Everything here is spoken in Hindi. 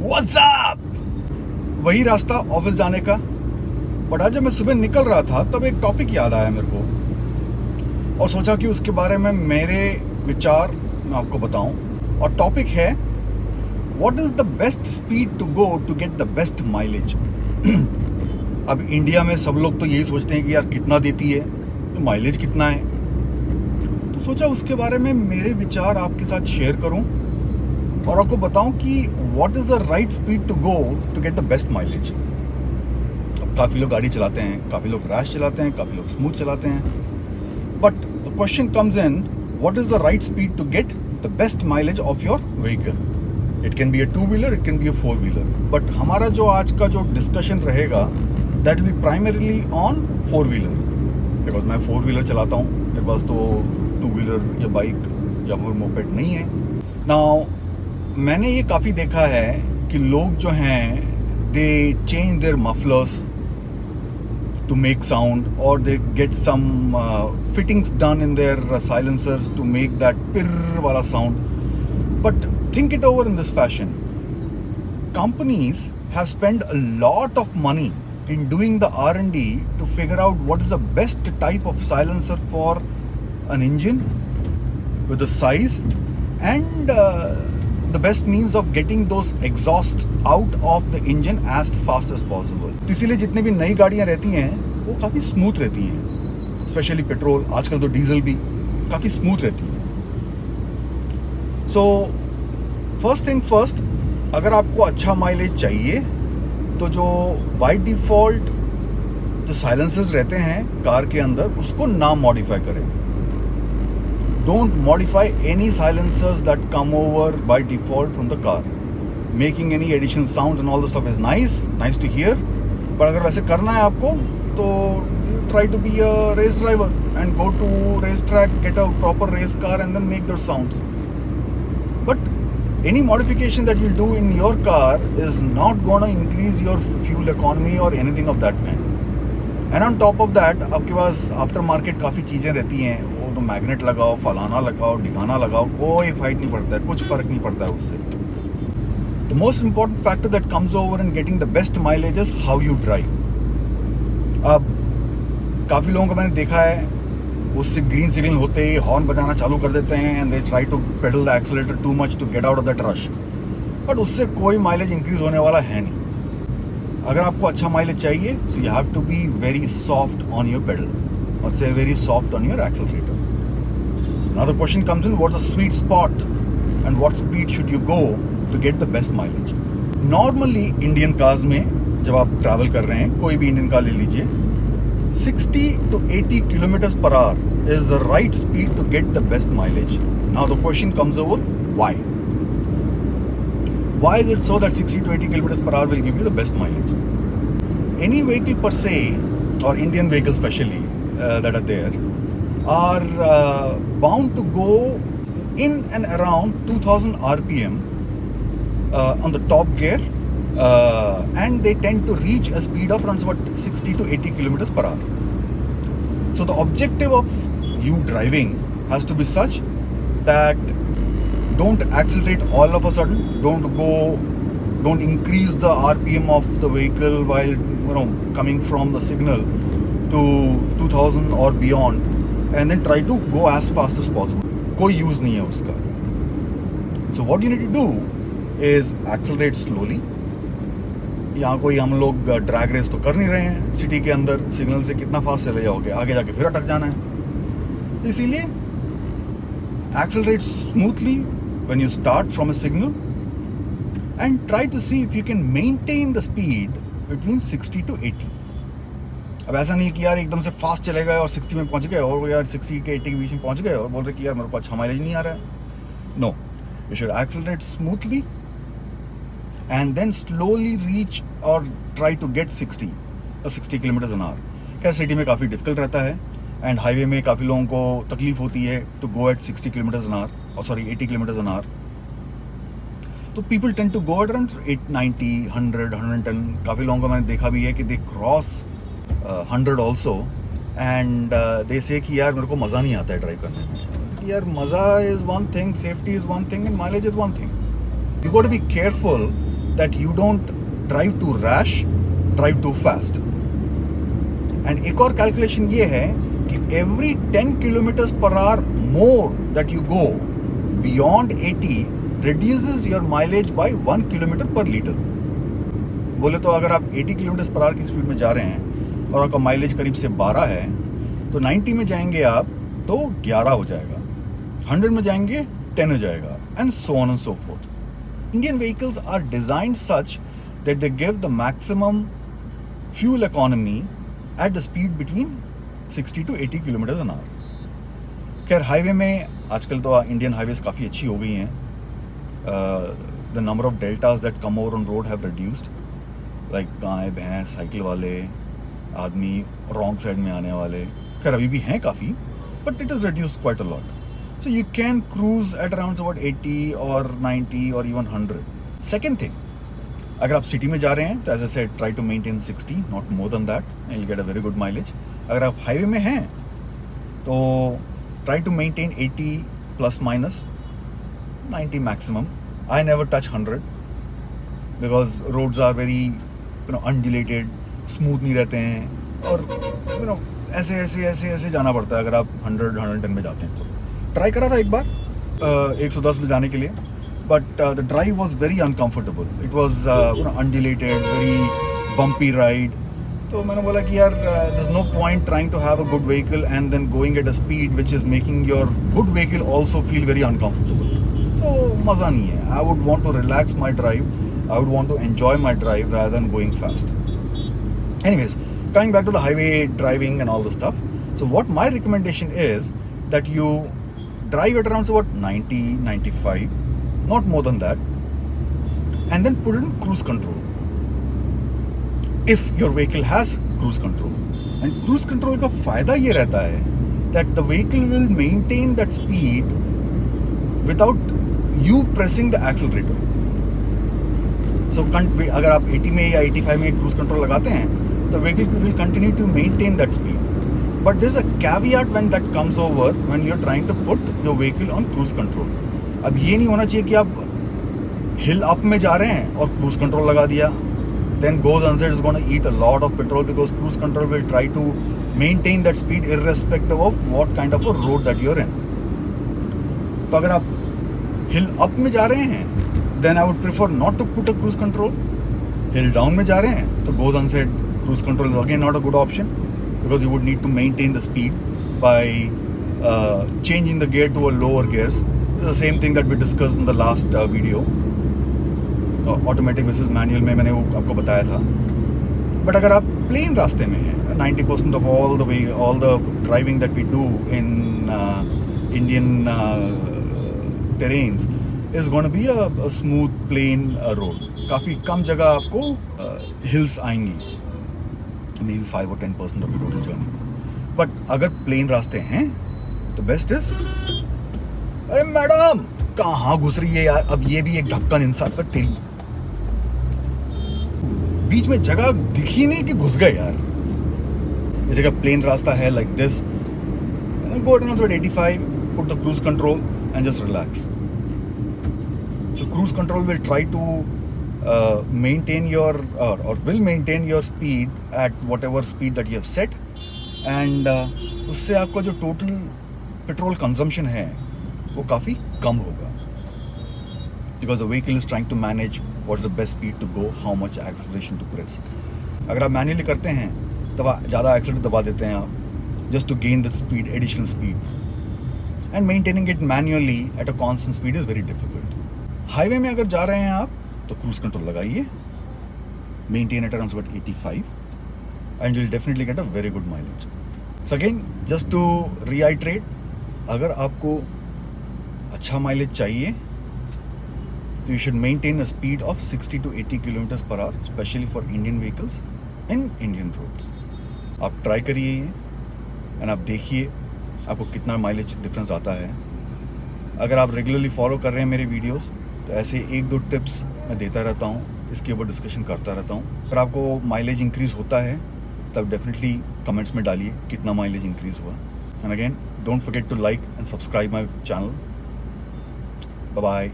What's up. वही रास्ता ऑफिस जाने का। बट आज जब मैं सुबह निकल रहा था तब एक टॉपिक याद आया मेरे को और सोचा कि उसके बारे में मेरे विचार मैं आपको बताऊं। और टॉपिक है what is the best speed to go to get the best mileage. अब इंडिया में सब लोग तो यही सोचते हैं कि यार कितना देती है तो माइलेज कितना है, तो सोचा उसके बारे में मेरे विचार आपके साथ शेयर करूं और आपको बताऊं कि what is the right speed to go to get the best mileage. अब काफ़ी लोग गाड़ी चलाते हैं, काफ़ी लोग रैश चलाते हैं, काफ़ी लोग स्मूथ चलाते हैं, but the question comes in what is the right speed to get the best mileage of your vehicle. It can be a 2-wheeler, it can be a 4-wheeler, but हमारा जो आज का जो डिस्कशन रहेगा that will be primarily on 4-wheeler, because मैं 4-wheeler चलाता हूँ, मेरे पास तो 2-wheeler या बाइक या फिर मोपेड नहीं है। नाउ मैंने ये काफ़ी देखा है कि लोग जो हैं दे change their mufflers to make sound, or they get some fittings done in their silencers to make that pirr wala sound. But think it over in this fashion. Companies have spent a lot of money in doing the R&D to figure out what is the best type of silencer for an engine with the size and the best means of getting those exhausts out of the engine as fast as possible. तो इसीलिए जितनी भी नई गाड़ियाँ रहती हैं वो काफ़ी स्मूथ रहती हैं, स्पेशली पेट्रोल, आजकल तो डीजल भी काफ़ी स्मूथ रहती है। सो फर्स्ट थिंग फर्स्ट, अगर आपको अच्छा माइलेज चाहिए तो जो बाय डिफ़ॉल्ट जो साइलेंसर्स रहते हैं कार के अंदर उसको ना मॉडिफाई करें। Don't modify any silencers that come over by default from the car. Making any additional sounds and all the stuff is nice to hear. But अगर वैसे करना है आपको तो try to be a race driver and go to racetrack, get a proper race car and then make those sounds. But any modification that you'll do in your car is not gonna increase your fuel economy or anything of that kind. And on top of that, आपके पास आफ्टर मार्केट काफ़ी चीज़ें रहती हैं, तो मैग्नेट लगाओ, फलाना लगाओ, ढिकाना लगाओ, कोई फाइट नहीं पड़ता है, कुछ फ़र्क नहीं पड़ता है उससे। The most important factor that comes over in getting the best mileage is how you drive. अब काफ़ी लोगों को मैंने देखा है उससे ग्रीन सिग्नल होते ही हॉर्न बजाना चालू कर देते हैं and they try to pedal the accelerator too much to get out of that rush, but उससे कोई माइलेज इंक्रीज होने वाला है नहीं। अगर आपको अच्छा माइलेज चाहिए so you have to be very soft on your pedal और से very soft on your accelerator. Now the question comes in, what's the sweet spot and what speed should you go to get the best mileage? Normally Indian cars में जब आप ट्रैवल कर रहे हैं, कोई भी इंडियन कार ले लीजिए, 60 to 80 kilometers per hour is the right speed to get the best mileage. Now the question comes over, why? Why is it so that 60 to 80 kilometers per hour will give you the best mileage? Any vehicle per se, or Indian vehicles especially that are there, are bound to go in and around 2000 RPM on the top gear, and they tend to reach a speed of around 60 to 80 kilometers per hour. So the objective of you driving has to be such that don't accelerate all of a sudden, don't increase the RPM of the vehicle while coming from the signal to 2000 or beyond, and then try to go as fast as possible. कोई यूज़ नहीं है उसका। So what you need to do is accelerate slowly. यहाँ कोई हम लोग ड्रैग रेस तो कर नहीं रहे हैं सिटी के अंदर, सिग्नल से कितना फास्ट चले जाओगे, आगे जाके फिर अटक जाना है। इसीलिए accelerate smoothly when you start from a signal and try to see if you can maintain the speed between 60 to 80. अब ऐसा नहीं कि यार एकदम से फास्ट चले गए और 60 में पहुंच गए और यार 60 के 80 के बीच में पहुंच गए और बोल रहे कि यार मेरे को अच्छा माइलेज नहीं आ रहा है। No, you should accelerate smoothly and then slowly reach और try to get 60 kilometre an hour. खैर सिटी में काफ़ी डिफिकल्ट रहता है एंड हाईवे में काफ़ी लोगों को तकलीफ होती है to go at 60 kilometre an hour, और सॉरी 80 किलोमीटर एन आवर। तो people tend to go at around 90, 100, 110। काफ़ी लोगों को मैंने देखा भी है कि they cross 100 also and they से कि यार मेरे को मज़ा नहीं आता है ड्राइव करने में। यार मज़ा is one thing, safety is one thing and mileage is one thing. You got to be careful that you don't drive too rash, drive too fast. And एक और calculation ये है कि every 10 kilometers per hour more that you go beyond 80 reduces your mileage by 1 kilometer per liter. बोले तो अगर आप 80 किलोमीटर पर आवर की स्पीड में जा रहे हैं और आपका माइलेज करीब से 12 है, तो 90 में जाएंगे आप तो 11 हो जाएगा, 100 में जाएंगे 10 हो जाएगा, and so on and so fourth. Indian vehicles are designed such that they give the maximum fuel economy at the speed between 60 to 80 kilometre an hour. खैर हाईवे में आजकल तो इंडियन हाईवेज काफ़ी अच्छी हो गई हैं. The number of deltas that come over on road have reduced, like गाय भैंस, साइकिल वाले आदमी, रॉन्ग साइड में आने वाले, खैर अभी भी हैं काफ़ी, but it is reduced quite a lot. So you can cruise at around about 80 or 90 or even 100. Second thing, अगर आप सिटी में जा रहे हैं तो as I said, try to maintain 60, not more than that, and you'll get a very good mileage. अगर आप हाईवे में हैं तो try to maintain 80 plus minus 90 maximum. I never touch 100 because roads are very undulated, smooth नहीं रहते हैं, और ऐसे जाना पड़ता है अगर आप 100-110 में जाते हैं. तो ट्राई करा था एक बार 110 में जाने के लिए, but the drive was very uncomfortable. It was undulated, very bumpy ride. तो मैंने बोला कि यार there is no point trying to have a good vehicle and then going at a speed which is making your good vehicle also feel very uncomfortable. तो मज़ा नहीं है. I would want to relax my drive, I would want to enjoy my drive rather than going fast. Anyways, coming back to the highway driving and all the stuff. So what my recommendation is that you drive at around about 90, 95, not more than that, and then put it in cruise control. If your vehicle has cruise control, and cruise control का फायदा ये रहता है that the vehicle will maintain that speed without you pressing the accelerator. So अगर आप 80 में या 85 में cruise control लगाते हैं, the vehicle will continue to maintain that speed. But there's a caveat when that comes over when you're trying to put your vehicle on cruise control. अब ये नहीं होना चाहिए कि आप हिल अप में जा रहे हैं और cruise control लगा दिया, then goes unsaid is going to eat a lot of petrol because cruise control will try to maintain that speed irrespective of what kind of a road that you're in. तो अगर आप हिल अप में जा रहे हैं, then I would prefer not to put a cruise control. Hill down में जा रहे हैं तो goes unsaid cruise control is again not a good option, because you would need to maintain the speed by changing the gear to a lower gears. It's the same thing that we discussed in the last video. Automatic versus manual में मैंने वो आपको बताया था. But अगर आप प्लेन रास्ते में हैं, 90% of all the driving that we do in Indian terrains is going to be a smooth plain road. काफ़ी कम जगह आपको hills आएंगी, maybe 5 or 10% of your total journey. But अगर प्लेन रास्ते हैं तो बेस्ट इज, अरे मैडम कहाँ घुस रही है यार, अब ये भी एक ढक्कन इंसान पर तेरी, बीच में जगह दिखी नहीं कि घुस गए यार. इस जगह प्लेन रास्ता है like this, go at 85, put the cruise control and just relax. So cruise control will try to maintain your or will maintain your speed at whatever speed that you have set, and उससे आपका जो टोटल पेट्रोल कंजम्पशन है वो काफ़ी कम होगा, because the vehicle is trying to manage what is the best speed to go, how much acceleration to press. अगर आप मैन्युअली करते हैं तब ज़्यादा एक्सीलरेटर दबा देते हैं आप, just to gain the speed, additional speed, and maintaining it manually at a constant speed is very difficult. Highway में अगर जा रहे हैं आप तो क्रूज कंट्रोल लगाइए, maintain at around 85 and you'll definitely get a very good mileage. So again, just to reiterate, अगर आपको अच्छा माइलेज चाहिए तो you should maintain a speed of 60 to 80 kilometers per hour, especially for Indian vehicles in Indian roads. आप ट्राई करिए ये एंड आप देखिए आपको कितना माइलेज डिफरेंस आता है. अगर आप रेगुलरली फॉलो कर रहे हैं मेरे वीडियोस तो ऐसे 1-2 टिप्स मैं देता रहता हूँ, इसके ऊपर डिस्कशन करता रहता हूँ. अगर आपको माइलेज इंक्रीज़ होता है तब डेफिनेटली कमेंट्स में डालिए कितना माइलेज इंक्रीज़ हुआ. And again don't forget to like and subscribe my channel. Bye bye.